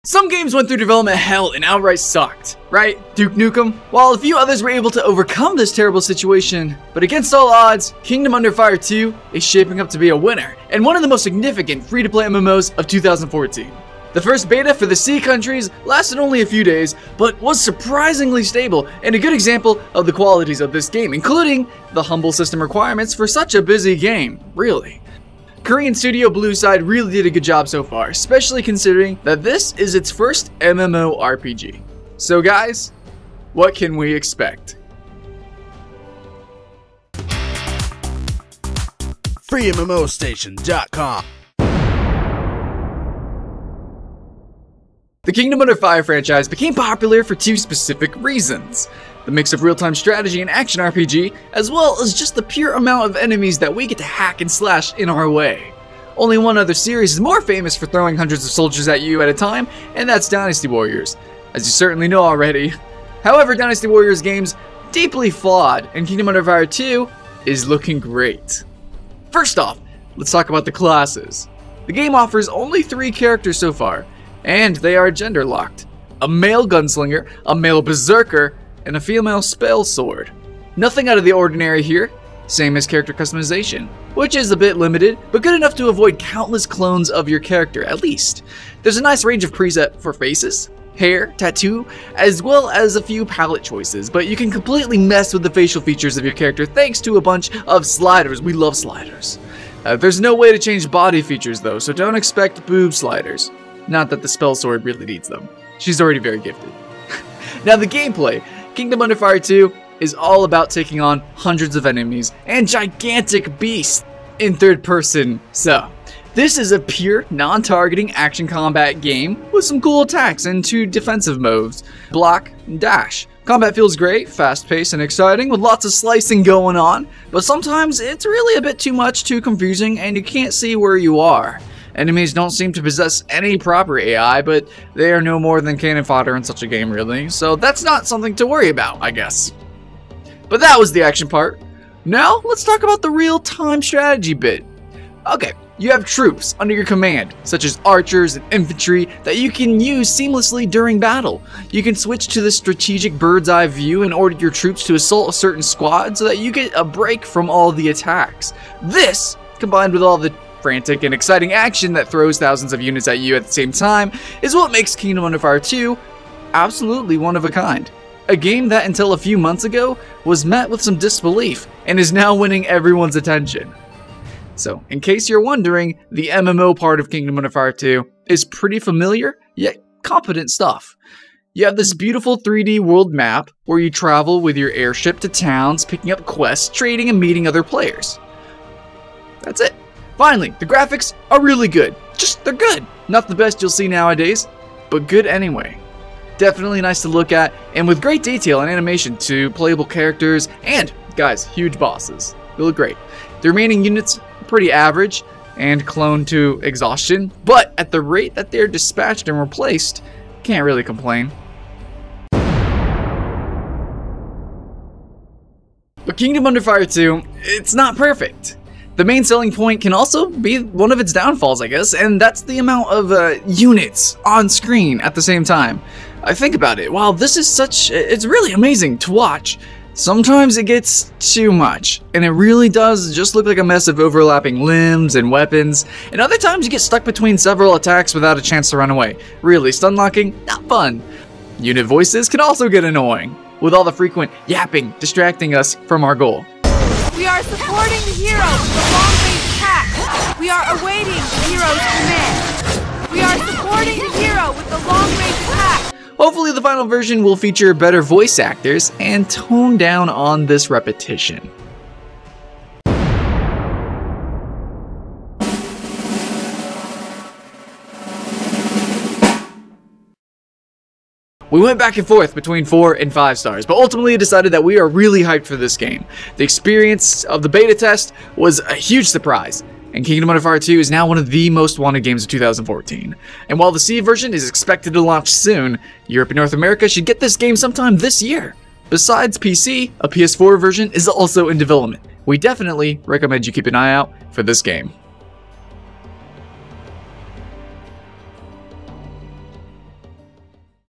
Some games went through development hell and outright sucked, right? Duke Nukem? While a few others were able to overcome this terrible situation, but against all odds, Kingdom Under Fire 2 is shaping up to be a winner, and one of the most significant free-to-play MMOs of 2014. The first beta for the C countries lasted only a few days, but was surprisingly stable and a good example of the qualities of this game, including the humble system requirements for such a busy game, really. Korean studio Blueside really did a good job so far, especially considering that this is its first MMORPG. So guys, what can we expect? FreeMMOStation.com. The Kingdom Under Fire franchise became popular for two specific reasons. The mix of real-time strategy and action RPG, as well as just the pure amount of enemies that we get to hack and slash in our way. Only one other series is more famous for throwing hundreds of soldiers at you at a time, and that's Dynasty Warriors, as you certainly know already. However, Dynasty Warriors game's deeply flawed, and Kingdom Under Fire 2 is looking great. First off, let's talk about the classes. The game offers only 3 characters so far, and they are gender locked. A male gunslinger, a male berserker, and a female spell sword. Nothing out of the ordinary here, same as character customization, which is a bit limited, but good enough to avoid countless clones of your character at least. There's a nice range of preset for faces, hair, tattoo, as well as a few palette choices, but you can completely mess with the facial features of your character thanks to a bunch of sliders. We love sliders. There's no way to change body features though, so don't expect boob sliders. Not that the spell sword really needs them. She's already very gifted. Now the gameplay. Kingdom Under Fire 2 is all about taking on hundreds of enemies and gigantic beasts in third person. So, this is a pure non-targeting action combat game with some cool attacks and 2 defensive modes, block and dash. Combat feels great, fast-paced and exciting with lots of slicing going on, but sometimes it's really a bit too much, too confusing, and you can't see where you are. Enemies don't seem to possess any proper AI, but they are no more than cannon fodder in such a game really, so that's not something to worry about, I guess. But that was the action part. Now, let's talk about the real-time strategy bit. Okay, you have troops under your command, such as archers and infantry, that you can use seamlessly during battle. You can switch to the strategic bird's eye view and order your troops to assault a certain squad so that you get a break from all the attacks. This, combined with all the frantic and exciting action that throws thousands of units at you at the same time, is what makes Kingdom Under Fire 2 absolutely one of a kind. A game that until a few months ago was met with some disbelief and is now winning everyone's attention. So, in case you're wondering, the MMO part of Kingdom Under Fire 2 is pretty familiar, yet competent stuff. You have this beautiful 3D world map where you travel with your airship to towns, picking up quests, trading, and meeting other players. That's it. Finally, the graphics are really good. They're good. Not the best you'll see nowadays, but good anyway. Definitely nice to look at, and with great detail and animation to playable characters, and, guys, huge bosses. They look great. The remaining units are pretty average, and cloned to exhaustion, but at the rate that they're dispatched and replaced, can't really complain. But Kingdom Under Fire 2, it's not perfect. The main selling point can also be one of its downfalls, I guess, and that's the amount of units on screen at the same time. I think about it, while this is it's really amazing to watch, sometimes it gets too much, and it really does just look like a mess of overlapping limbs and weapons, and other times you get stuck between several attacks without a chance to run away. Really, stun locking? Not fun. Unit voices can also get annoying, with all the frequent yapping distracting us from our goal. We are supporting the hero with the long-range attack. We are awaiting the hero's command. We are supporting the hero with the long-range attack. Hopefully the final version will feature better voice actors and tone down on this repetition. We went back and forth between 4 and 5 stars, but ultimately decided that we are really hyped for this game. The experience of the beta test was a huge surprise, and Kingdom Under Fire 2 is now one of the most wanted games of 2014. And while the C version is expected to launch soon, Europe and North America should get this game sometime this year. Besides PC, a PS4 version is also in development. We definitely recommend you keep an eye out for this game.